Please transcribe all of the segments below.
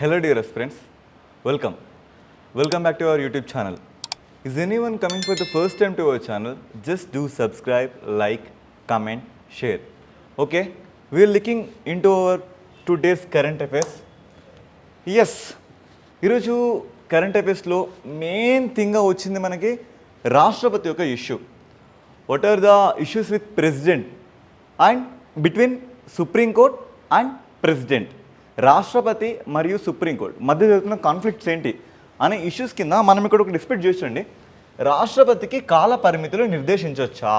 Hello dear friends, welcome. Welcome back to our YouTube channel. Is anyone coming for the first time to our channel? Just do subscribe, like, comment, share. Okay, we are looking into our today's current affairs. Yes, ఈరోజు current అఫైర్స్లో main థింగ్గా వచ్చింది మనకి రాష్ట్రపతి యొక్క issue. What are the issues with president and between supreme court and president, రాష్ట్రపతి మరియు supreme court మధ్య జరుగుతున్న కాన్ఫ్లిక్ట్స్ ఏంటి అనే ఇష్యూస్ కింద మనం ఇక్కడ ఒక డిస్ప్యూట్ చేసండి. రాష్ట్రపతికి కాల పరిమితులు నిర్దేశించవచ్చా?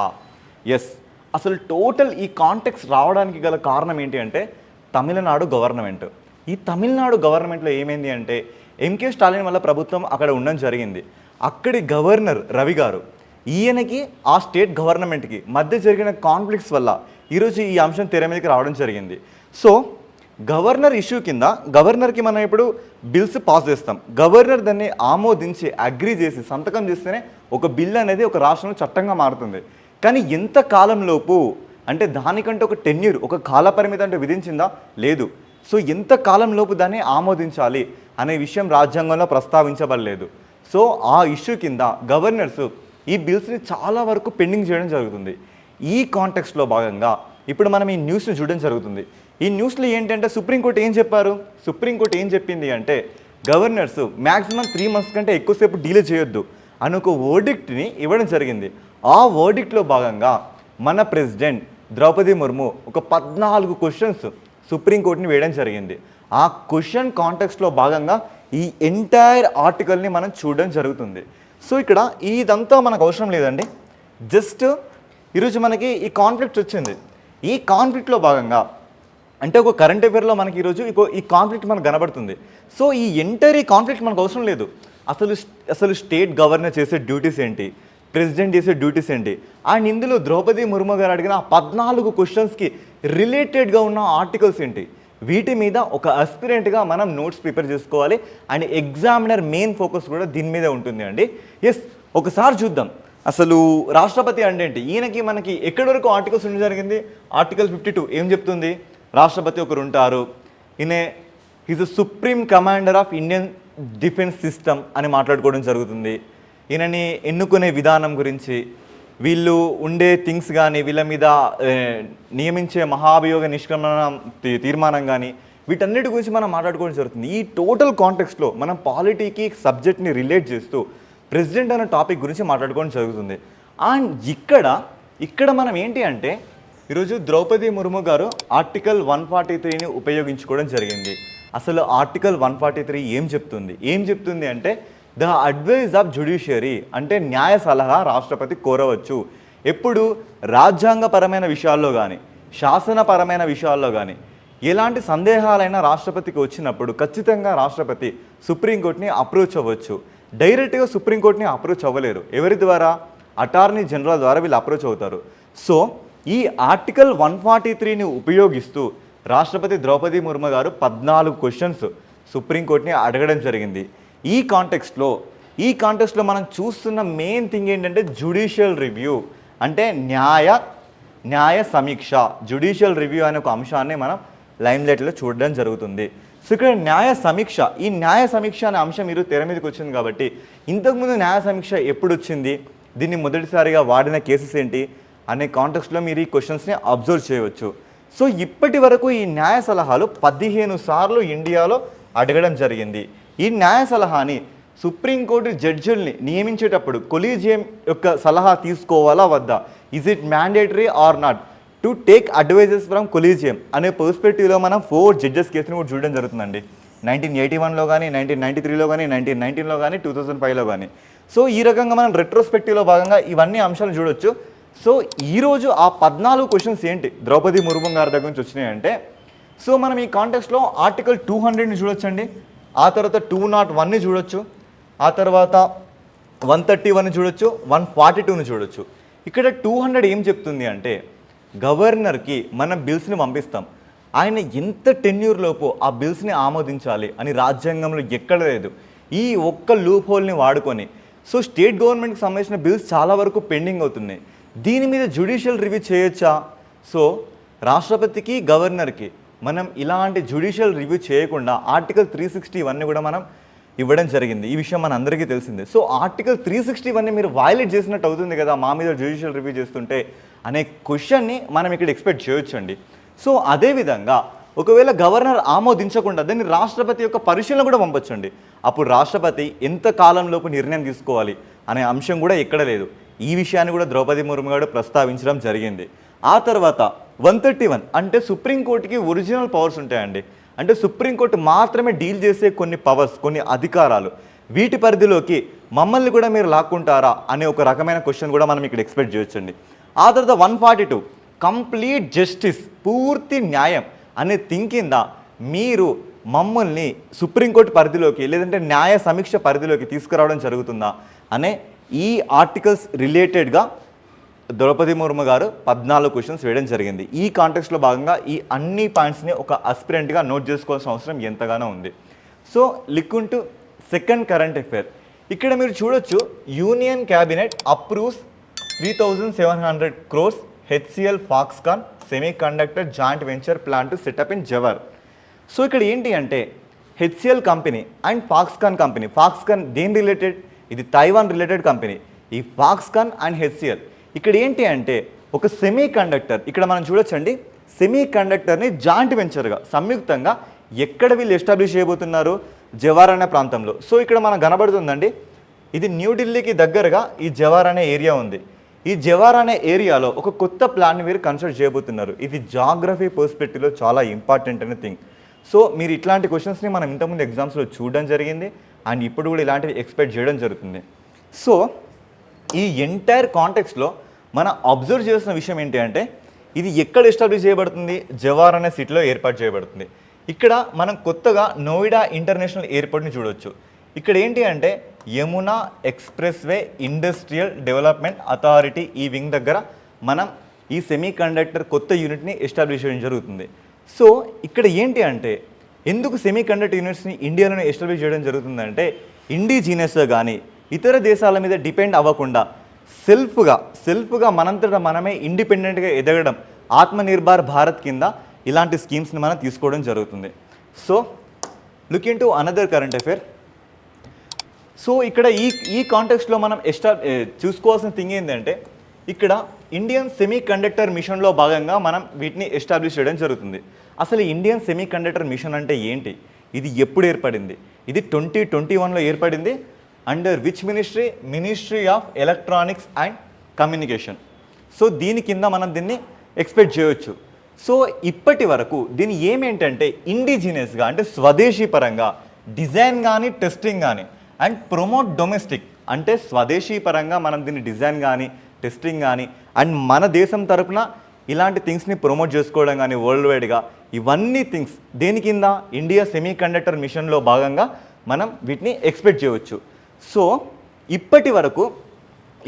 ఎస్. అసలు టోటల్ ఈ కాంటెక్స్ట్ రావడానికి గల కారణం ఏంటి అంటే తమిళనాడు గవర్నమెంట్. ఈ తమిళనాడు గవర్నమెంట్లో ఏమైంది అంటే ఎంకే స్టాలిన్ వల్ల ప్రభుత్వం అక్కడ ఉండడం జరిగింది. అక్కడి గవర్నర్ రవి గారు, ఈయనకి ఆ స్టేట్ గవర్నమెంట్కి మధ్య జరిగిన కాన్ఫ్లిక్ట్స్ వల్ల ఈరోజు ఈ అంశం తెర మీదకి రావడం జరిగింది. సో గవర్నర్ ఇష్యూ కింద గవర్నర్కి మనం ఇప్పుడు బిల్స్ పాస్ చేస్తాం. గవర్నర్ దాన్ని ఆమోదించి అగ్రీ చేసి సంతకం చేస్తేనే ఒక బిల్ అనేది ఒక రాష్ట్రంలో చట్టంగా మారుతుంది. కానీ ఎంత కాలంలోపు అంటే దానికంటే ఒక టెన్యూర్, ఒక కాల పరిమితి అంటే విధించిందా? లేదు. సో ఎంత కాలంలోపు దాన్ని ఆమోదించాలి అనే విషయం రాజ్యాంగంలో ప్రస్తావించబడలేదు. సో ఆ ఇష్యూ కింద గవర్నర్స్ ఈ బిల్స్ని చాలా వరకు పెండింగ్ చేయడం జరుగుతుంది. ఈ కాంటెక్స్ట్లో భాగంగా ఇప్పుడు మనం ఈ న్యూస్ని చూడడం జరుగుతుంది. ఈ న్యూస్లో ఏంటంటే సుప్రీంకోర్టు ఏం చెప్పారు? సుప్రీంకోర్టు ఏం చెప్పింది అంటే గవర్నర్స్ మ్యాక్సిమం 3 months కంటే ఎక్కువసేపు డీలే చేయొద్దు అని ఒక వర్డిక్ట్ని ఇవ్వడం జరిగింది. ఆ వర్డిక్ట్లో భాగంగా మన ప్రెసిడెంట్ ద్రౌపది ముర్ము ఒక 14 క్వశ్చన్స్ సుప్రీంకోర్టుని వేయడం జరిగింది. ఆ క్వశ్చన్ కాంటెక్స్ట్లో భాగంగా ఈ ఎంటైర్ ఆర్టికల్ని మనం చూడడం జరుగుతుంది. సో ఇక్కడ ఇదంతా మనకు అవసరం లేదండి. జస్ట్ ఈరోజు మనకి ఈ కాన్ఫ్లిక్ట్ వచ్చింది. ఈ కాన్ఫ్లిక్ట్లో భాగంగా అంటే ఒక కరెంట్ అఫేర్లో మనకి ఈరోజు ఈ కాన్ఫ్లిక్ట్ మనకు కనబడుతుంది. సో ఈ ఎంటైర్ ఈ కాన్ఫ్లిక్ట్ మనకు అవసరం లేదు. అసలు స్టేట్ గవర్నర్ చేసే డ్యూటీస్ ఏంటి, ప్రెసిడెంట్ చేసే డ్యూటీస్ ఏంటి, అండ్ ఇందులో ద్రౌపది ముర్ము గారు అడిగిన 14 క్వశ్చన్స్కి రిలేటెడ్గా ఉన్న ఆర్టికల్స్ ఏంటి, వీటి మీద ఒక అస్పిరెంట్గా మనం నోట్స్ ప్రిపేర్ చేసుకోవాలి. అండ్ ఎగ్జామినర్ మెయిన్ ఫోకస్ కూడా దీని మీదే ఉంటుంది అండి. ఎస్, ఒకసారి చూద్దాం అసలు రాష్ట్రపతి అంటే ఏంటి. ఈయనకి మనకి ఎక్కడి వరకు ఆర్టికల్స్ ఉండడం జరిగింది? ఆర్టికల్ 52 ఏం చెప్తుంది? రాష్ట్రపతి ఒకరు ఉంటారు, ఈయన is the supreme commander of Indian defence system అని మాట్లాడుకోవడం జరుగుతుంది. ఈయనని ఎన్నుకునే విధానం గురించి, వీళ్ళు ఉండే థింగ్స్ కానీ, వీళ్ళ మీద నియమించే మహాభియోగ నిష్క్రమణ తీర్మానం కానీ, వీటన్నిటి గురించి మనం మాట్లాడుకోవడం జరుగుతుంది. ఈ టోటల్ కాంటెక్స్ట్లో మనం పాలిటీకి సబ్జెక్ట్ని రిలేట్ చేస్తూ ప్రెసిడెంట్ అనే టాపిక్ గురించి మాట్లాడుకోవడం జరుగుతుంది. అండ్ ఇక్కడ మనం ఏంటి అంటే ఈరోజు ద్రౌపది ముర్ము గారు ఆర్టికల్ 143ని ఉపయోగించుకోవడం జరిగింది. అసలు ఆర్టికల్ 143 ఏం చెప్తుంది అంటే ద అడ్వైజ్ ఆఫ్ జ్యుడిషియరీ అంటే న్యాయ సలహా రాష్ట్రపతి కోరవచ్చు. ఎప్పుడు రాజ్యాంగపరమైన విషయాల్లో కానీ, శాసనపరమైన విషయాల్లో కానీ ఎలాంటి సందేహాలైనా రాష్ట్రపతికి వచ్చినప్పుడు ఖచ్చితంగా రాష్ట్రపతి సుప్రీంకోర్టుని అప్రోచ్ అవ్వచ్చు. డైరెక్ట్గా సుప్రీంకోర్టుని అప్రోచ్ అవ్వలేరు. ఎవరి ద్వారా? అటార్నీ జనరల్ ద్వారా వీళ్ళు అప్రోచ్ అవుతారు. సో ఈ ఆర్టికల్ 143ని ఉపయోగిస్తూ రాష్ట్రపతి ద్రౌపది ముర్ము గారు 14 క్వశ్చన్స్ సుప్రీంకోర్టుని అడగడం జరిగింది. ఈ కాంటెక్స్ట్లో మనం చూస్తున్న మెయిన్ థింగ్ ఏంటంటే జ్యుడిషియల్ రివ్యూ అంటే న్యాయ సమీక్ష. జ్యుడిషియల్ రివ్యూ అనే ఒక అంశాన్ని మనం లైమ్లైట్లో చూడడం జరుగుతుంది. సో ఇక్కడ న్యాయ సమీక్ష అనే అంశం మీరు తెర మీదకి వచ్చింది కాబట్టి ఇంతకుముందు న్యాయ సమీక్ష ఎప్పుడు వచ్చింది, దీన్ని మొదటిసారిగా వాడిన కేసెస్ ఏంటి అనే కాంటెక్స్ట్లో మీరు ఈ క్వశ్చన్స్ని అబ్జర్వ్ చేయవచ్చు. సో ఇప్పటి వరకు ఈ న్యాయ సలహాలు 15 సార్లు ఇండియాలో అడగడం జరిగింది. ఈ న్యాయ సలహాని సుప్రీంకోర్టు జడ్జిల్ని నియమించేటప్పుడు కొలీజియం యొక్క సలహా తీసుకోవాలా వద్దా, is it mandatory or not to take advises from collegium అనే పర్స్పెక్టివ్లో మనం 4 జడ్జెస్ కేసుని కూడా చూడడం జరుగుతుందండి. 1981లో కానీ, 1993లో కానీ, 1919లో కానీ, 2005లో కానీ. సో ఈ రకంగా మనం రెట్రోస్పెక్టివ్లో భాగంగా ఇవన్నీ అంశాలు చూడొచ్చు. సో ఈరోజు ఆ 14 క్వశ్చన్స్ ఏంటి ద్రౌపది ముర్ము గారి దగ్గర నుంచి వచ్చినాయంటే, సో మనం ఈ కాంటెక్స్ట్లో ఆర్టికల్ 200ని చూడొచ్చండి, ఆ తర్వాత 201ని చూడొచ్చు, ఆ తర్వాత 131ని చూడొచ్చు, 142ని చూడొచ్చు. ఇక్కడ 200 ఏం చెప్తుంది అంటే గవర్నర్కి మనం బిల్స్ని పంపిస్తాం, ఆయన ఎంత టెన్యూర్లోపు ఆ బిల్స్ని ఆమోదించాలి అని రాజ్యాంగంలో ఎక్కడ లేదు. ఈ ఒక్క లూప్ హోల్ని వాడుకొని సో స్టేట్ గవర్నమెంట్కి సంబంధించిన బిల్స్ చాలా వరకు పెండింగ్ అవుతున్నాయి. దీని మీద జ్యుడిషియల్ రివ్యూ చేయొచ్చా? సో రాష్ట్రపతికి గవర్నర్కి మనం ఇలాంటి జ్యుడిషియల్ రివ్యూ చేయకుండా ఆర్టికల్ 361ని కూడా మనం ఇవ్వడం జరిగింది. ఈ విషయం మన అందరికీ తెలిసిందే. సో ఆర్టికల్ 361ని మీరు వయలేట్ చేసినట్టు అవుతుంది కదా మా మీద జ్యుడిషియల్ రివ్యూ చేస్తుంటే అనే క్వశ్చన్ని మనం ఇక్కడ ఎక్స్పెక్ట్ చేయొచ్చండి. సో అదేవిధంగా ఒకవేళ గవర్నర్ ఆమోదించకుండా దాన్ని రాష్ట్రపతి యొక్క పరిశీలన కూడా పంపొచ్చండి. అప్పుడు రాష్ట్రపతి ఎంత కాలంలోపు నిర్ణయం తీసుకోవాలి అనే అంశం కూడా ఎక్కడ లేదు. ఈ విషయాన్ని కూడా ద్రౌపది ముర్ము గారు ప్రస్తావించడం జరిగింది. ఆ తర్వాత 131 అంటే సుప్రీంకోర్టుకి ఒరిజినల్ పవర్స్ ఉంటాయండి. అంటే సుప్రీంకోర్టు మాత్రమే డీల్ చేసే కొన్ని పవర్స్, కొన్ని అధికారాలు, వీటి పరిధిలోకి మమ్మల్ని కూడా మీరు లాక్కుంటారా అనే ఒక రకమైన క్వశ్చన్ కూడా మనం ఇక్కడ ఎక్స్పెక్ట్ చేయొచ్చండి. ఆ తర్వాత 142 కంప్లీట్ జస్టిస్, పూర్తి న్యాయం అనే థింకిందా మీరు మమ్మల్ని సుప్రీంకోర్టు పరిధిలోకి లేదంటే న్యాయ సమీక్ష పరిధిలోకి తీసుకురావడం జరుగుతుందా అనే ఈ ఆర్టికల్స్ రిలేటెడ్గా ద్రౌపది ముర్ము గారు 14 క్వశ్చన్స్ వేయడం జరిగింది. ఈ కాంటెక్స్లో భాగంగా ఈ అన్ని పాయింట్స్ని ఒక అస్పిరెంట్గా నోట్ చేసుకోవాల్సిన అవసరం ఎంతగానో ఉంది. సో లిక్విన్ టు సెకండ్ కరెంట్ అఫైర్. ఇక్కడ మీరు చూడొచ్చు, union cabinet approves 3700 crores HCL Foxconn semi conductor joint venture plan to set up in Jawahar. So ఇక్కడ ఏంటి అంటే HCL company and Foxconn company, Foxconn దేని రిలేటెడ్, ఇది తైవాన్ రిలేటెడ్ కంపెనీ. ఈ ఫాక్స్కాన్ అండ్ హెచ్సిఎల్ ఇక్కడ ఏంటి అంటే ఒక సెమీ కండక్టర్, ఇక్కడ మనం చూడొచ్చండి, సెమీ కండక్టర్ని జాయింట్ వెంచర్గా సంయుక్తంగా ఎక్కడ వీళ్ళు ఎస్టాబ్లిష్ చేయబోతున్నారు, జవార్ అనే ప్రాంతంలో. సో ఇక్కడ మనకు కనబడుతుందండి, ఇది న్యూఢిల్లీకి దగ్గరగా ఈ జవార్ అనే ఏరియా ఉంది. ఈ జవార్ అనే ఏరియాలో ఒక కొత్త ప్లాన్ని మీరు కన్సిడర్ చేయబోతున్నారు. ఇది జాగ్రఫీ పర్స్పెక్టివ్లో చాలా ఇంపార్టెంట్ అనే థింగ్. సో మీరు ఇట్లాంటి క్వశ్చన్స్ని మనం ఇంతకుముందు ఎగ్జామ్స్లో చూడడం జరిగింది అండ్ ఇప్పుడు కూడా ఇలాంటివి ఎక్స్పెక్ట్ చేయడం జరుగుతుంది. సో ఈ ఎంటైర్ కాంటెక్స్లో మనం అబ్జర్వ్ చేసిన విషయం ఏంటి అంటే ఇది ఎక్కడ ఎస్టాబ్లిష్ చేయబడుతుంది, జవార్ అనే సిటీలో ఏర్పాటు చేయబడుతుంది. ఇక్కడ మనం కొత్తగా నోయిడా ఇంటర్నేషనల్ ఎయిర్పోర్ట్ని చూడవచ్చు. ఇక్కడ ఏంటి అంటే Yamuna express way industrial development authority ఈ వింగ్ దగ్గర మనం ఈ సెమీ కండక్టర్ కొత్త యూనిట్ని ఎస్టాబ్లిష్ చేయడం జరుగుతుంది. సో ఇక్కడ ఏంటి అంటే ఎందుకు సెమీ కండక్టర్ యూనిట్స్ని ఇండియాలోనే ఎస్టాబ్లిష్ చేయడం జరుగుతుందంటే ఇండిజీనియస్గా కానీ ఇతర దేశాల మీద డిపెండ్ అవ్వకుండా సెల్ఫ్గా మనంతటా మనమే ఇండిపెండెంట్గా ఎదగడం, ఆత్మనిర్భర్ భారత్ కింద ఇలాంటి స్కీమ్స్ని మనం తీసుకోవడం జరుగుతుంది. So look in to another current affair. So ఇక్కడ ఈ కాంటెక్స్ట్లో మనం చూసుకోవాల్సిన థింగ్ ఏంటంటే ఇక్కడ ఇండియన్ సెమీ కండక్టర్ మిషన్లో భాగంగా మనం వీటిని ఎస్టాబ్లిష్ చేయడం జరుగుతుంది. అసలు ఇండియన్ సెమీ కండక్టర్ మిషన్ అంటే ఏంటి, ఇది ఎప్పుడు ఏర్పడింది, ఇది 2021లో ఏర్పడింది. Under which ministry, ministry of electronics and communication. So దీని కింద మనం దీన్ని ఎక్స్పెక్ట్ చేయవచ్చు. సో ఇప్పటి వరకు దీని ఏమేంటంటే ఇండిజినియస్గా అంటే స్వదేశీ పరంగా డిజైన్ కానీ టెస్టింగ్ కానీ అండ్ ప్రమోట్ డొమెస్టిక్ అంటే స్వదేశీ పరంగా మనం దీన్ని డిజైన్ కానీ టెస్టింగ్ కానీ అండ్ మన దేశం తరపున ఇలాంటి థింగ్స్ని ప్రమోట్ చేసుకోవడం కానీ వరల్డ్ వైడ్గా ఇవన్నీ థింగ్స్ దేని కింద ఇండియా సెమీ కండక్టర్ మిషన్లో భాగంగా మనం వీటిని ఎక్స్పెక్ట్ చేయవచ్చు. సో ఇప్పటి వరకు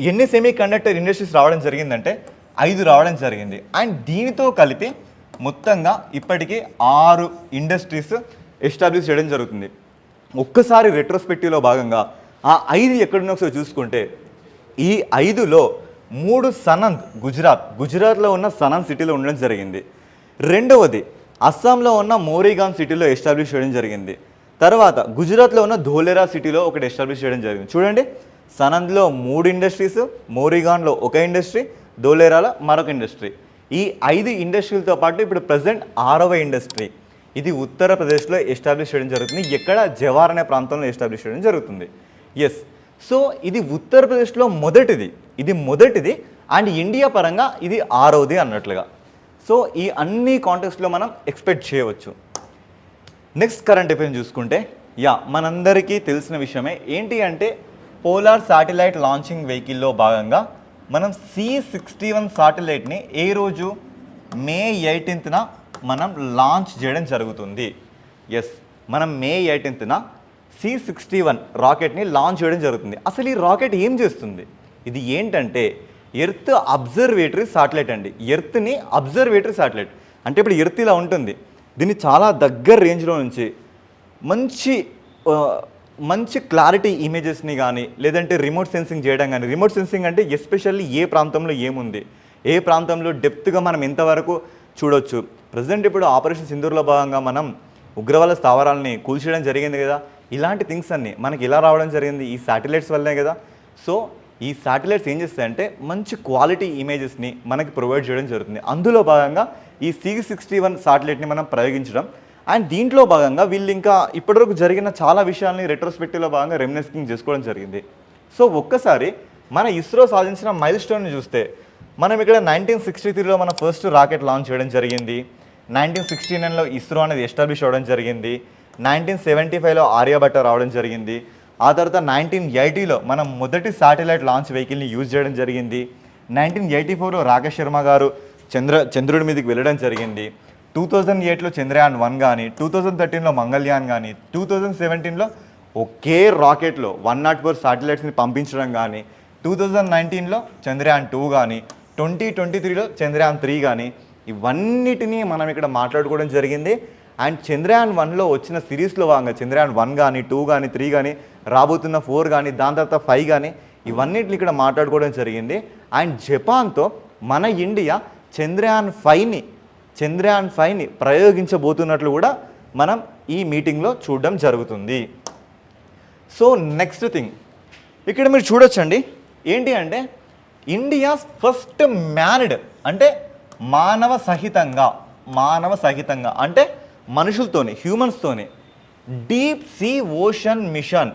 ఎన్ని సెమీ కండక్టర్ ఇండస్ట్రీస్ రావడం జరిగిందంటే 5 రావడం జరిగింది. అండ్ దీనితో కలిపి మొత్తంగా ఇప్పటికీ 6 ఇండస్ట్రీస్ ఎస్టాబ్లిష్ చేయడం జరుగుతుంది. ఒక్కసారి రెట్రోస్పెక్టివ్లో భాగంగా ఆ 5 ఎక్కడున్నా ఒకసారి చూసుకుంటే ఈ 5లో 3 సనంద్ గుజరాత్లో ఉన్న సనంద్ సిటీలో ఉండడం జరిగింది. రెండవది అస్సాంలో ఉన్న మోరీగాన్ సిటీలో ఎస్టాబ్లిష్ చేయడం జరిగింది. తర్వాత గుజరాత్లో ఉన్న ధోలేరా సిటీలో ఒకటి ఎస్టాబ్లిష్ చేయడం జరిగింది. చూడండి, సనంద్లో 3 ఇండస్ట్రీస్, మోరీగాన్లో 1 ఇండస్ట్రీ, ధోలేరాలో మరొక ఇండస్ట్రీ. ఈ 5 ఇండస్ట్రీలతో పాటు ఇప్పుడు ప్రజెంట్ 6వ ఇండస్ట్రీ ఇది ఉత్తరప్రదేశ్లో ఎస్టాబ్లిష్ చేయడం జరుగుతుంది. ఎక్కడ జవార్ అనే ప్రాంతంలో ఎస్టాబ్లిష్ చేయడం జరుగుతుంది. ఎస్, సో ఇది ఉత్తరప్రదేశ్లో మొదటిది అండ్ ఇండియా పరంగా ఇది 6వది అన్నట్లుగా. సో ఈ అన్ని కాంటెక్స్ట్లో మనం ఎక్స్పెక్ట్ చేయవచ్చు. నెక్స్ట్ కరెంట్ అఫైర్ చూసుకుంటే మనందరికీ తెలిసిన విషయమే ఏంటి అంటే పోలార్ శాటిలైట్ లాంచింగ్ వెహికల్లో భాగంగా మనం C61 శాటిలైట్ని ఏ రోజు మే 18న మనం లాంచ్ చేయడం జరుగుతుంది. ఎస్, మనం మే 18న C61 రాకెట్ని లాంచ్ చేయడం జరుగుతుంది. అసలు ఈ రాకెట్ ఏం చేస్తుంది, ఇది ఏంటంటే ఎర్త్ అబ్జర్వేటరీ శాటిలైట్ అండి. ఎర్త్ని అబ్జర్వేటరీ శాటిలైట్ అంటే ఇప్పుడు ఎర్త్ ఇలా ఉంటుంది, దీన్ని చాలా దగ్గర రేంజ్లో నుంచి మంచి క్లారిటీ ఇమేజెస్ని కానీ లేదంటే రిమోట్ సెన్సింగ్ చేయడం కానీ. రిమోట్ సెన్సింగ్ అంటే ఎస్పెషల్లీ ఏ ప్రాంతంలో ఏముంది, ఏ ప్రాంతంలో డెప్త్గా మనం ఎంతవరకు చూడొచ్చు, ప్రజెంట్ ఇప్పుడు ఆపరేషన్ సింధూర్లో భాగంగా మనం ఉగ్రవాద స్థావరాలని కూల్చేయడం జరిగింది కదా, ఇలాంటి థింగ్స్ అన్నీ మనకి ఇలా రావడం జరిగింది ఈ శాటిలైట్స్ వల్లనే కదా. సో ఈ శాటిలైట్స్ ఏం చేస్తాయంటే మంచి క్వాలిటీ ఇమేజెస్ని మనకి ప్రొవైడ్ చేయడం జరుగుతుంది. అందులో భాగంగా ఈ C61 శాటిలైట్ని మనం ప్రయోగించడం, అండ్ దీంట్లో భాగంగా వీళ్ళు ఇంకా ఇప్పటివరకు జరిగిన చాలా విషయాల్ని రెట్రోస్పెక్టివ్లో భాగంగా రెమినిస్కింగ్ చేసుకోవడం జరిగింది. సో ఒక్కసారి మన ఇస్రో సాధించిన మైల్ స్టోన్ని చూస్తే మనం ఇక్కడ 1963లో మన ఫస్ట్ రాకెట్ లాంచ్ చేయడం జరిగింది. 1969లో ఇస్రో అనేది ఎస్టాబ్లిష్ అవ్వడం జరిగింది. 1975లో ఆర్యభట్ట రావడం జరిగింది. ఆ తర్వాత 1980లో మనం మొదటి శాటిలైట్ లాంచ్ వెహికల్ని యూజ్ చేయడం జరిగింది. 1984లో రాకేష్ శర్మ గారు చంద్రుడి మీదకి వెళ్ళడం జరిగింది. 2008లో చంద్రయాన్ 1 కానీ, 2013లో మంగళయాన్ కానీ, 2017లో ఒకే రాకెట్లో 104 శాటిలైట్స్ని పంపించడం కానీ, 2019లో చంద్రయాన్ 2 కానీ, 2023లో చంద్రయాన్ 3 కానీ, ఇవన్నిటినీ మనం ఇక్కడ మాట్లాడుకోవడం జరిగింది. అండ్ చంద్రయాన్ 1లో వచ్చిన సిరీస్లో భాగంగా చంద్రయాన్ 1 కానీ, 2 కానీ, 3 కానీ, రాబోతున్న 4 కానీ, దాని తర్వాత 5 కానీ, ఇవన్నిటిని ఇక్కడ మాట్లాడుకోవడం జరిగింది. అండ్ జపాన్తో మన ఇండియా చంద్రయాన్ 5ని ప్రయోగించబోతున్నట్లు కూడా మనం ఈ మీటింగ్లో చూడడం జరుగుతుంది. సో నెక్స్ట్ థింగ్ ఇక్కడ మీరు చూడొచ్చండి, ఏంటి అంటే ఇండియాస్ ఫస్ట్ మ్యాన్డ్ అంటే మానవ సహితంగా అంటే మనుషులతోని హ్యూమన్స్తోని deep sea ocean mission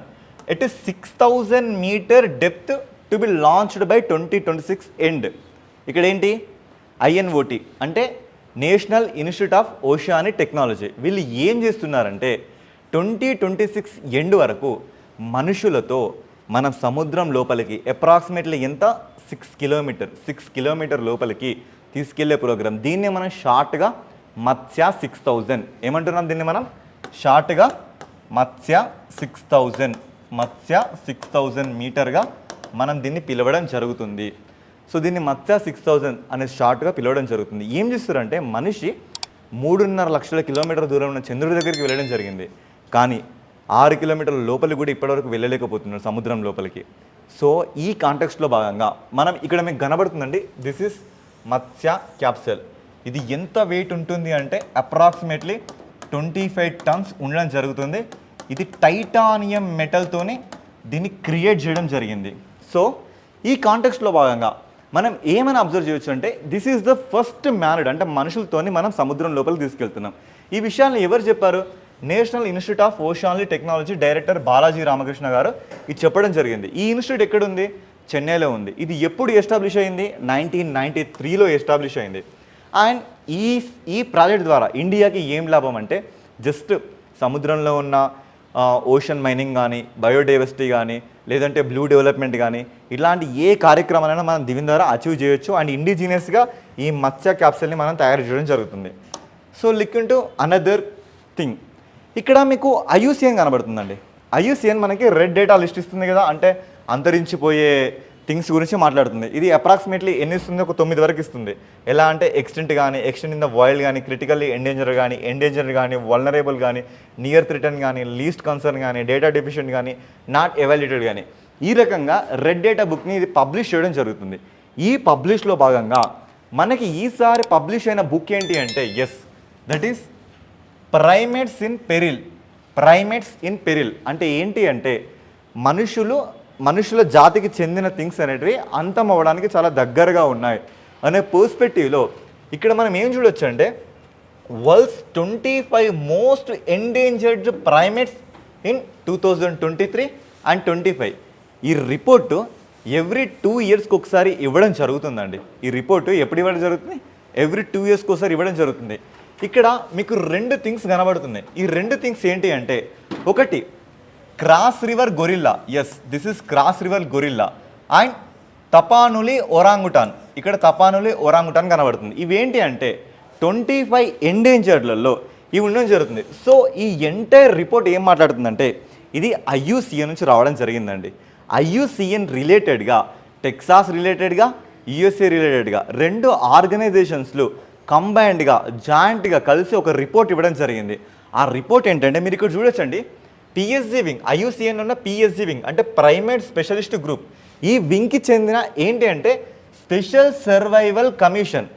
at 6000 meter depth to be launched by 2026 end. ఇక్కడ ఏంటి INOT అంటే national institute of oceanic technology. వీళ్ళు ఏం చేస్తున్నారంటే 2026 ఎండ్ వరకు మనుషులతో మన సముద్రం లోపలికి అప్రాక్సిమేట్లీ ఎంత 6 కిలోమీటర్ లోపలికి తీసుకెళ్లే ప్రోగ్రామ్. దీన్ని మనం షార్ట్గా మత్స్య 6000 ఏమంటున్నాం, దీన్ని మనం షార్ట్గా మత్స్య 6000 మీటర్గా మనం దీన్ని పిలవడం జరుగుతుంది. సో దీన్ని మత్స్య 6000 అనే షార్ట్గా పిలవడం జరుగుతుంది. ఏం చేస్తారంటే మనిషి 3.5 లక్షల కిలోమీటర్ దూరం ఉన్న చంద్రుడి దగ్గరికి వెళ్ళడం జరిగింది, కానీ 6 కిలోమీటర్ల లోపలికి కూడా ఇప్పటివరకు వెళ్ళలేకపోతున్నారు సముద్రం లోపలికి. సో ఈ కాంటెక్స్ట్లో భాగంగా మనం ఇక్కడ మీకు కనబడుతుందండి, దిస్ ఇస్ మత్స్య క్యాప్సూల్. ఇది ఎంత వెయిట్ ఉంటుంది అంటే అప్రాక్సిమేట్లీ 25 టన్స్ ఉండడం జరుగుతుంది. ఇది టైటానియం మెటల్తోనే దీన్ని క్రియేట్ చేయడం జరిగింది. సో ఈ కాంటెక్స్ట్లో భాగంగా మనం ఏమైనా అబ్జర్వ్ చేయొచ్చు అంటే this is the first manned అంటే మనుషులతోని మనం సముద్రం లోపలికి తీసుకెళ్తున్నాం. ఈ విషయాన్ని ఎవరు చెప్పారు? National institute of oceanic technology director Balaji Ramakrishna గారు ఇది చెప్పడం జరిగింది. ఈ ఇన్స్టిట్యూట్ ఎక్కడుంది? చెన్నైలో ఉంది. ఇది ఎప్పుడు ఎస్టాబ్లిష్ అయింది? 1993లో ఎస్టాబ్లిష్ అయింది. అండ్ ఈ ప్రాజెక్ట్ ద్వారా ఇండియాకి ఏం లాభం అంటే జస్ట్ సముద్రంలో ఉన్న ఓషన్ మైనింగ్ కానీ, బయోడైవర్సిటీ కానీ, లేదంటే బ్లూ డెవలప్మెంట్ కానీ, ఇలాంటి ఏ కార్యక్రమాలైనా మనం దీని ద్వారా అచీవ్ చేయొచ్చు. అండ్ ఇండిజినియస్గా ఈ మత్స్య క్యాప్సూల్ని మనం తయారు చేయడం జరుగుతుంది. So look into another thing, ఇక్కడ మీకు IUCN కనబడుతుందండి. IUCN మనకి రెడ్ డేటా లిస్ట్ ఇస్తుంది కదా, అంటే అంతరించిపోయే థింగ్స్ గురించి మాట్లాడుతుంది. ఇది అప్రాక్సిమేట్లీ ఎన్ని ఇస్తుంది? ఒక 9 వరకు ఇస్తుంది. ఎలా అంటే ఎక్స్టెంట్ కానీ, ఎక్స్టెంట్ ఇన్ ద వైల్డ్ కానీ, క్రిటికల్లీ ఎండేంజర్ కానీ, వల్నరేబుల్ కానీ, నియర్ థ్రెటన్ కానీ, లీస్ట్ కన్సర్న్ కానీ, డేటా డెఫిషియెంట్ కానీ, నాట్ ఎవాల్యుయేటెడ్ కానీ, ఈ రకంగా రెడ్ డేటా బుక్ని ఇది పబ్లిష్ చేయడం జరుగుతుంది. ఈ పబ్లిష్లో భాగంగా మనకి ఈసారి పబ్లిష్ అయిన బుక్ ఏంటి అంటే that is primates in peril. అంటే ఏంటి అంటే మనుషుల జాతికి చెందిన థింగ్స్ అనేటివి అంతం అవ్వడానికి చాలా దగ్గరగా ఉన్నాయి అనే పర్స్పెక్టివ్లో ఇక్కడ మనం ఏం చూడొచ్చు అంటే world's 25 most endangered primates in 2023 and 25. ఈ రిపోర్టు ఎవ్రీ 2 ఇయర్స్కి ఒకసారి ఇవ్వడం జరుగుతుందండి. ఈ రిపోర్టు ఎప్పుడు ఇవ్వడం జరుగుతుంది? ఎవ్రీ 2 ఇయర్స్కి ఒకసారి ఇవ్వడం జరుగుతుంది. ఇక్కడ మీకు 2 థింగ్స్ కనబడుతున్నాయి. ఈ 2 థింగ్స్ ఏంటి అంటే, ఒకటి cross river gorilla, this is cross river gorilla, and Tapanuli orangutan. ఇక్కడ తపానులి ఒరాంగుటాన్ కనబడుతుంది. ఇవేంటి అంటే 25 ఎండేంజర్డ్లలో ఇవి ఉండడం జరుగుతుంది. సో ఈ ఎంటైర్ రిపోర్ట్ ఏం మాట్లాడుతుందంటే ఇది IUCN నుంచి రావడం జరిగిందండి. IUCN రిలేటెడ్గా, టెక్సాస్ రిలేటెడ్గా, USA రిలేటెడ్గా 2 ఆర్గనైజేషన్స్లు కంబైన్డ్గా జాయింట్గా కలిసి ఒక రిపోర్ట్ ఇవ్వడం జరిగింది. ఆ రిపోర్ట్ ఏంటంటే మీరు ఇక్కడ చూడొచ్చండి, PSG వింగ్, IUCN ఉన్న PSG వింగ్ అంటే ప్రైమేట్ స్పెషలిస్ట్ గ్రూప్. ఈ వింగ్కి చెందిన ఏంటి అంటే స్పెషల్ సర్వైవల్ కమిషన్.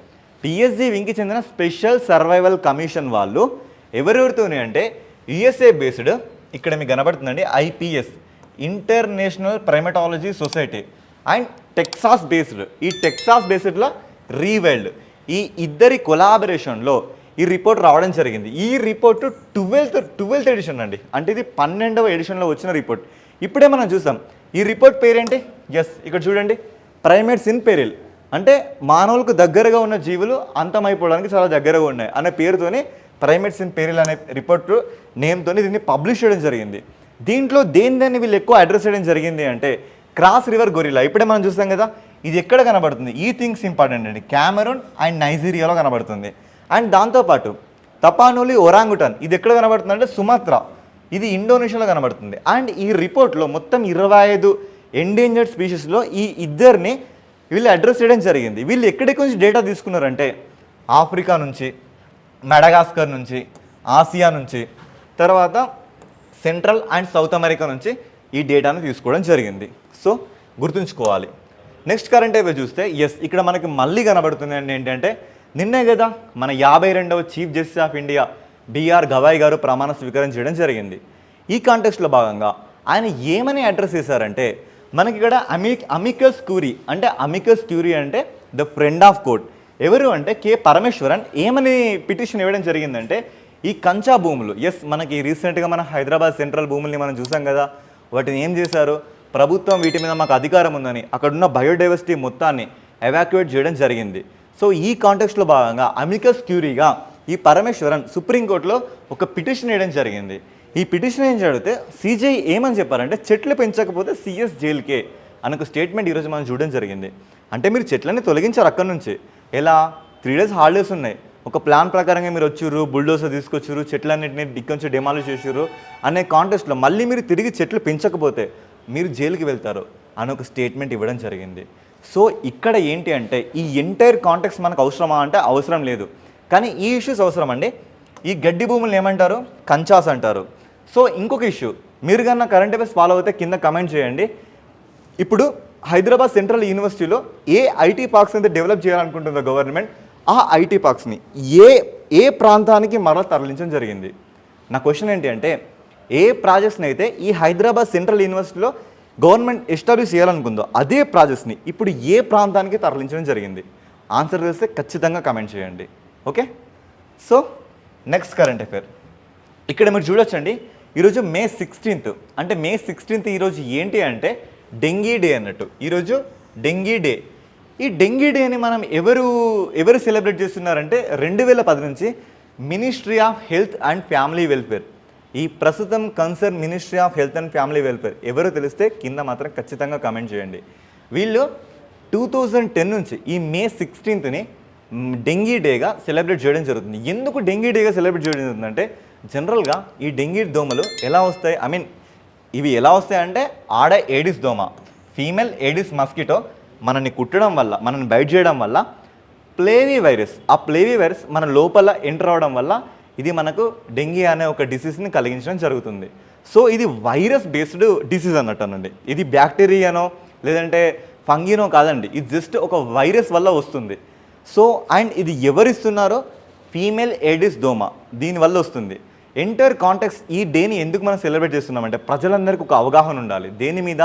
టీఎస్జీ వింగ్కి చెందిన స్పెషల్ సర్వైవల్ కమిషన్ వాళ్ళు ఎవరెవరితోనే అంటే యుఎస్ఏ బేస్డ్, ఇక్కడ మీకు కనబడుతుందండి IPS, international primatology society, and Texas based, ఈ టెక్సాస్ బేస్డ్లో రీవైల్డ్, ఈ ఇద్దరి కొలాబరేషన్లో ఈ రిపోర్ట్ రావడం జరిగింది. ఈ రిపోర్టు 12th ఎడిషన్ అండి, అంటే ఇది 12వ ఎడిషన్లో వచ్చిన రిపోర్ట్. ఇప్పుడే మనం చూసాం ఈ రిపోర్ట్ పేరేంటి, ఇక్కడ చూడండి, ప్రైమేట్స్ ఇన్ పెరిల్, అంటే మానవులకు దగ్గరగా ఉన్న జీవులు అంతమైపోవడానికి చాలా దగ్గరగా ఉన్నాయి అనే పేరుతోని ప్రైమేట్స్ ఇన్ పెరిల్ అనే రిపోర్టు నేమ్తోని దీన్ని పబ్లిష్ చేయడం జరిగింది. దీంట్లో దేన్ని వీళ్ళు ఎక్కువ అడ్రస్ చేయడం జరిగింది అంటే క్రాస్ రివర్ గొరిల్లా. ఇప్పుడే మనం చూస్తాం కదా, ఇది ఎక్కడ కనబడుతుంది, ఈ థింగ్స్ ఇంపార్టెంట్ అండి, క్యామెరూన్ అండ్ నైజీరియాలో కనబడుతుంది. అండ్ దాంతోపాటు తపానోలి ఒరాంగుటాన్, ఇది ఎక్కడ కనబడుతుంది అంటే సుమాత్రా, ఇది ఇండోనేషియాలో కనబడుతుంది. అండ్ ఈ రిపోర్ట్లో మొత్తం 25 ఎండేంజర్డ్ స్పీషీస్లో ఈ ఇద్దరిని వీళ్ళు అడ్రస్ చేయడం జరిగింది. వీళ్ళు ఎక్కడికి నుంచి డేటా తీసుకున్నారంటే ఆఫ్రికా నుంచి, మెడగాస్కర్ నుంచి, ఆసియా నుంచి, తర్వాత సెంట్రల్ అండ్ సౌత్ అమెరికా నుంచి ఈ డేటాను తీసుకోవడం జరిగింది. సో గుర్తుంచుకోవాలి. నెక్స్ట్ కరెంట్ అఫైర్ చూస్తే ఇక్కడ మనకి మళ్ళీ కనబడుతుంది అండి ఏంటంటే నిన్నే కదా మన 52వ chief justice of India BR Gavai garu ప్రమాణ స్వీకారం చేయడం జరిగింది. ఈ కాంటెక్స్ట్లో భాగంగా ఆయన ఏమని అడ్రస్ చేశారంటే మనకి ఇక్కడ అమికస్ క్యూరీ అంటే ద ఫ్రెండ్ ఆఫ్ కోర్ట్. ఎవరు అంటే కె పరమేశ్వరన్ ఏమని పిటిషన్ ఇవ్వడం జరిగిందంటే ఈ కంచా భూములు, మనకి రీసెంట్గా మన హైదరాబాద్ సెంట్రల్ భూముల్ని మనం చూసాం కదా, వాటిని ఏం చేశారు, ప్రభుత్వం వీటి మీద మాకు అధికారం ఉందని అక్కడున్న బయోడైవర్సిటీ మొత్తాన్ని ఎవాక్యుయేట్ చేయడం జరిగింది. సో ఈ కాంటెక్స్ట్లో భాగంగా అమికస్ క్యూరీగా ఈ పరమేశ్వరన్ సుప్రీంకోర్టులో ఒక పిటిషన్ వేయడం జరిగింది. ఈ పిటిషన్ ఏం చదివితే సిజేఐ ఏమని చెప్పారంటే చెట్లు పెంచకపోతే సిఎస్ జైలుకే అని ఒక స్టేట్మెంట్ ఈరోజు మనం చూడడం జరిగింది. అంటే మీరు చెట్లని తొలగించారు అక్కడి నుంచి, ఎలా 3 days హాలిడేస్ ఉన్నాయి, ఒక ప్లాన్ ప్రకారంగా మీరు వచ్చారు, బుల్డోసర్ తీసుకొచ్చారు, చెట్లన్నింటినీ దిక్కొంచి డెమాలిష్ చేసారు అనే కాంటెక్స్ట్లో మళ్ళీ మీరు తిరిగి చెట్లు పెంచకపోతే మీరు జైలుకి వెళ్తారు అని ఒక స్టేట్మెంట్ ఇవ్వడం జరిగింది. సో ఇక్కడ ఏంటి అంటే ఈ ఎంటైర్ కాంటెక్స్ట్ మనకు అవసరమా అంటే అవసరం లేదు, కానీ ఈ ఇష్యూస్ అవసరం అండి. ఈ గడ్డి భూములను ఏమంటారు, కంచాస్ అంటారు. సో ఇంకొక ఇష్యూ, మీరు కన్నా కరెంట్ అఫైర్స్ ఫాలో అయితే కింద కమెంట్ చేయండి. ఇప్పుడు హైదరాబాద్ సెంట్రల్ యూనివర్సిటీలో ఏ ఐటీ పార్క్స్ అయితే డెవలప్ చేయాలనుకుంటుందో గవర్నమెంట్, ఆ ఐటీ పార్క్స్ని ఏ ప్రాంతానికి మరలా తరలించడం జరిగింది. నా క్వశ్చన్ ఏంటి అంటే ఏ ప్రాజెక్ట్స్ని అయితే ఈ హైదరాబాద్ సెంట్రల్ యూనివర్సిటీలో గవర్నమెంట్ ఎస్టాబ్లిష్ చేయాలనుకుందో అదే ప్రాజెక్ట్స్ని ఇప్పుడు ఏ ప్రాంతానికి తరలించడం జరిగింది, ఆన్సర్ చేస్తే ఖచ్చితంగా కమెంట్ చేయండి. Okay, so next current affair ఇక్కడ మీరు చూడొచ్చండి. ఈరోజు May 16th, అంటే May 16th ఈరోజు ఏంటి అంటే డెంగీ డే అన్నట్టు. ఈరోజు డెంగీ డే. ఈ డెంగీ డేని మనం ఎవరు సెలబ్రేట్ చేస్తున్నారంటే 2010 నుంచి ministry of health and family welfare, ఈ ప్రస్తుతం concern ministry of health and family welfare ఎవరో తెలిస్తే కింద మాత్రం ఖచ్చితంగా కామెంట్ చేయండి. వీళ్ళు 2010 నుంచి ఈ May 16th డెంగీ డేగా సెలబ్రేట్ చేయడం జరుగుతుంది. ఎందుకు డెంగీ డేగా సెలబ్రేట్ చేయడం జరుగుతుందంటే జనరల్గా ఈ డెంగీ దోమలు ఎలా వస్తాయి, ఇవి ఎలా వస్తాయంటే ఆడ ఏడిస్ దోమ, ఫీమేల్ ఏడిస్ మస్కిటో మనల్ని కుట్టడం వల్ల, మనల్ని బైట్ చేయడం వల్ల ప్లేవీ వైరస్, ఆ ప్లేవీ వైరస్ మన లోపల ఎంటర్ అవడం వల్ల ఇది మనకు డెంగీ అనే ఒక డిసీజ్ని కలిగించడం జరుగుతుంది. సో ఇది వైరస్ బేస్డ్ డిసీజ్ అన్నట్టనండి, ఇది బ్యాక్టీరియానో లేదంటే ఫంగినో కాదండి, ఇది జస్ట్ ఒక వైరస్ వల్ల వస్తుంది. సో అండ్ ఇది ఎవరిస్తున్నారో ఫీమేల్ ఏడిస్ దోమ, దీనివల్ల వస్తుంది. ఎంటైర్ కాంటెక్స్ట్ ఈ డేని ఎందుకు మనం సెలబ్రేట్ చేస్తున్నామంటే ప్రజలందరికీ ఒక అవగాహన ఉండాలి దేని మీద,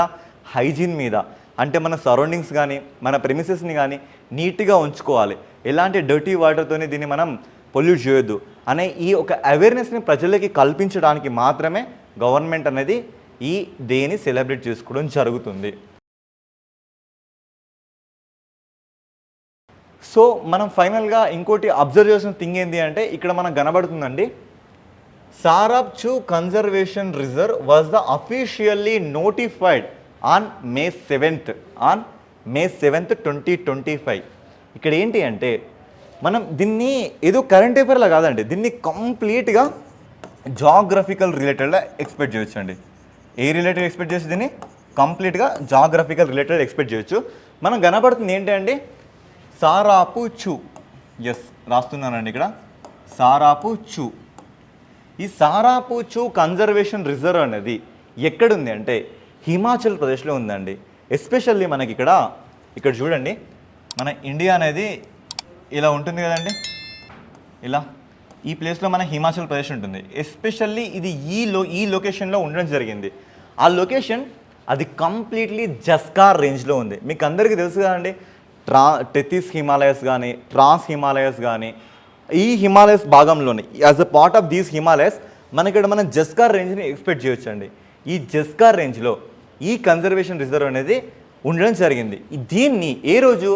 హైజీన్ మీద. అంటే మన సరౌండింగ్స్ కానీ మన ప్రెమిసెస్ని కానీ నీట్గా ఉంచుకోవాలి, ఎలాంటి డర్టీ వాటర్తోని దీన్ని మనం పొల్యూట్ చేయొద్దు అనే ఈ ఒక అవేర్నెస్ని ప్రజలకి కల్పించడానికి మాత్రమే గవర్నమెంట్ అనేది ఈ డేని సెలబ్రేట్ చేసుకోవడం జరుగుతుంది. సో మనం ఫైనల్గా ఇంకోటి అబ్జర్వ్ చేసిన థింగ్ ఏంటి అంటే ఇక్కడ మనకు కనబడుతుందండి, Sarap Chu conservation reserve was the officially notified on May 7th 2025. ఇక్కడ ఏంటి అంటే మనం దీన్ని ఏదో కరెంట్ అఫైర్లా కాదండి, దీన్ని కంప్లీట్గా జాగ్రఫికల్ రిలేటెడ్గా ఎక్స్పెక్ట్ చేయొచ్చు అండి. ఏ రిలేటెడ్ ఎక్స్పెక్ట్ చేయొచ్చు, దీన్ని కంప్లీట్గా జాగ్రఫికల్ రిలేటెడ్ ఎక్స్పెక్ట్ చేయొచ్చు. మనం కనబడుతుంది ఏంటి అండి, సారాపు చూ, రాస్తున్నానండి ఇక్కడ సారాపు చూ. ఈ సారాపు చూ కన్జర్వేషన్ రిజర్వ్ అనేది ఎక్కడుంది అంటే హిమాచల్ ప్రదేశ్లో ఉందండి. ఎస్పెషల్లీ మనకి ఇక్కడ చూడండి, మన ఇండియా అనేది ఇలా ఉంటుంది కదండి, ఇలా ఈ ప్లేస్లో మన హిమాచల్ ప్రదేశ్ ఉంటుంది. ఎస్పెషల్లీ ఇది ఈ లొకేషన్లో ఉండడం జరిగింది. ఆ లొకేషన్ అది కంప్లీట్లీ జస్కార్ రేంజ్లో ఉంది. మీకు అందరికీ తెలుసు కదండి, టెథిస్ హిమాలయస్ కానీ ట్రాన్స్ హిమాలయస్ కానీ ఈ హిమాలయస్ భాగంలోని as a part of these Himalayas మనకి మనం జస్కార్ రేంజ్ని ఎక్స్పెక్ట్ చేయొచ్చు అండి. ఈ జస్కార్ రేంజ్లో ఈ కన్జర్వేషన్ రిజర్వ్ అనేది ఉండడం జరిగింది. దీన్ని ఏ రోజు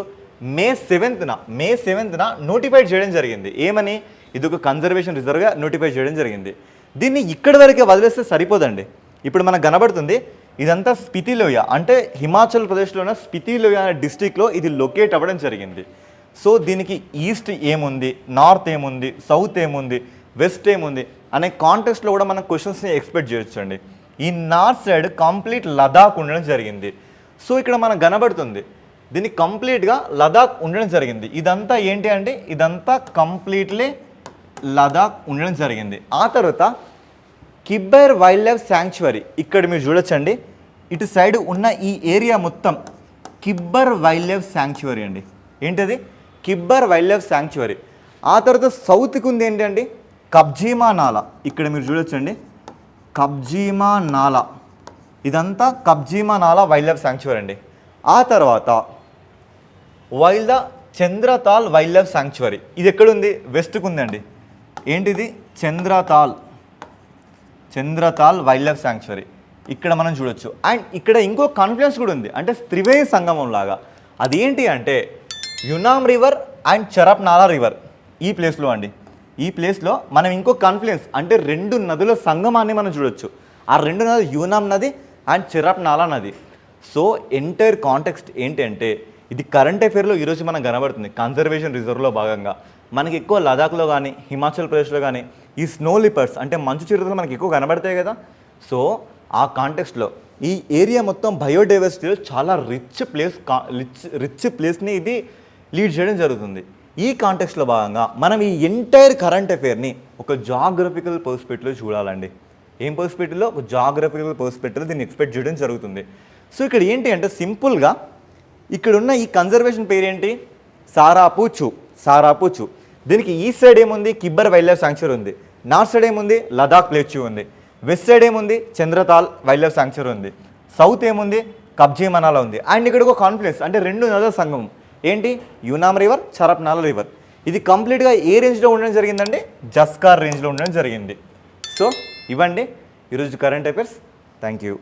మే 7న నోటిఫైడ్ చేయడం జరిగింది. ఏమని? ఇది ఒక కన్జర్వేషన్ రిజర్వ్గా నోటిఫై చేయడం జరిగింది. దీన్ని ఇక్కడి వరకే వదిలేస్తే సరిపోదండి. ఇప్పుడు మనకు కనబడుతుంది ఇదంతా స్పితి లోయ, అంటే హిమాచల్ ప్రదేశ్లో ఉన్న స్పితి లోయ అనే డిస్టిక్లో ఇది లొకేట్ అవ్వడం జరిగింది. సో దీనికి ఈస్ట్ ఏముంది, నార్త్ ఏముంది, సౌత్ ఏముంది, వెస్ట్ ఏముంది అనే కాంటెక్స్ట్లో కూడా మనం క్వశ్చన్స్ని ఎక్స్పెక్ట్ చేయొచ్చు అండి. ఈ నార్త్ సైడ్ కంప్లీట్ లదాఖ్ ఉండడం జరిగింది. సో ఇక్కడ మనకు కనబడుతుంది దీన్ని కంప్లీట్గా లదాఖ్ ఉండడం జరిగింది. ఇదంతా ఏంటి అంటే ఇదంతా కంప్లీట్లీ లదాఖ్ ఉండడం జరిగింది. ఆ తర్వాత కిబ్బర్ వైల్డ్ లైఫ్ శాంక్చురీ ఇక్కడ మీరు చూడొచ్చండి. ఇటు సైడ్ ఉన్న ఈ ఏరియా మొత్తం కిబ్బర్ వైల్డ్ లైఫ్ శాంక్చురీ అండి. ఏంటది? కిబ్బర్ వైల్డ్ లైఫ్ శాంక్చురీ. ఆ తర్వాత సౌత్కి ఉంది ఏంటి అండి, కబ్జీమా నాలా. ఇక్కడ మీరు చూడొచ్చండి, కబ్జీమా నాలా. ఇదంతా కబ్జీమా నాలా వైల్డ్ లైఫ్ శాంక్చురీ అండి. ఆ తర్వాత చంద్రతాల్ వైల్డ్ లైఫ్ శాంక్చురీ. ఇది ఎక్కడుంది? వెస్ట్కి ఉందండి. ఏంటిది? చంద్రతాల్ వైల్డ్ లైఫ్ శాంక్చురీ ఇక్కడ మనం చూడొచ్చు. అండ్ ఇక్కడ ఇంకో కాన్ఫ్లుయెన్స్ కూడా ఉంది, అంటే త్రివేణి సంగమం లాగా. అదేంటి అంటే యునామ్ రివర్ అండ్ చరప్ నాలా రివర్ ఈ ప్లేస్లో అండి. ఈ ప్లేస్లో మనం ఇంకో కాన్ఫ్లుయెన్స్ అంటే 2 నదుల సంగమాన్ని మనం చూడొచ్చు. ఆ 2 నదులు యూనామ్ నది అండ్ చరప్ నాలా నది. సో ఎంటైర్ కాంటెక్స్ట్ ఏంటి అంటే ఇది కరెంట్ అఫేర్లో ఈరోజు మనకు కనబడుతుంది. కన్జర్వేషన్ రిజర్వ్లో భాగంగా మనకి ఎక్కువ లదాఖ్లో కానీ హిమాచల్ ప్రదేశ్లో కానీ ఈ స్నో లిపర్స్ అంటే మంచు చిరుతలు మనకి ఎక్కువ కనబడతాయి కదా. సో ఆ కాంటెక్స్ట్లో ఈ ఏరియా మొత్తం బయోడైవర్సిటీలో చాలా రిచ్ ప్లేస్ని ఇది లీడ్ చేయడం జరుగుతుంది. ఈ కాంటెక్స్ట్లో భాగంగా మనం ఈ ఎంటైర్ కరెంట్ అఫేర్ని ఒక జాగ్రఫికల్ పర్స్పెక్టివ్లో చూడాలండి. ఏం పర్స్పెక్టివ్లో? ఒక జాగ్రఫికల్ పర్స్పెక్టివ్లో దీన్ని ఎక్స్పెక్ట్ చేయడం జరుగుతుంది. సో ఇక్కడ ఏంటి అంటే సింపుల్గా ఇక్కడున్న ఈ కన్జర్వేషన్ పేరు ఏంటి? సారాపూచు. దీనికి ఈస్ట్ సైడ్ ఏముంది? కిబ్బర్ వైల్డ్ లైఫ్ శాంక్చురీ ఉంది. నార్త్ సైడ్ ఏముంది? లదాఖ్ ప్లేచ్యూ ఉంది. వెస్ట్ సైడ్ ఏముంది? చంద్రతాల్ వైల్డ్ లైఫ్ శాంక్చురీ ఉంది. సౌత్ ఏముంది? కబ్జీ మనాలా ఉంది. అండ్ ఇక్కడ ఒక కాన్ఫ్లుయెన్స్ అంటే 2 నదుల సంగమం ఏంటి? యూనామ్ రివర్, చరప్ నాలా రివర్. ఇది కంప్లీట్గా ఏ రేంజ్లో ఉండడం జరిగిందండి? జస్కార్ రేంజ్లో ఉండడం జరిగింది. సో ఇవ్వండి ఈరోజు కరెంట్ అఫైర్స్. Thank you.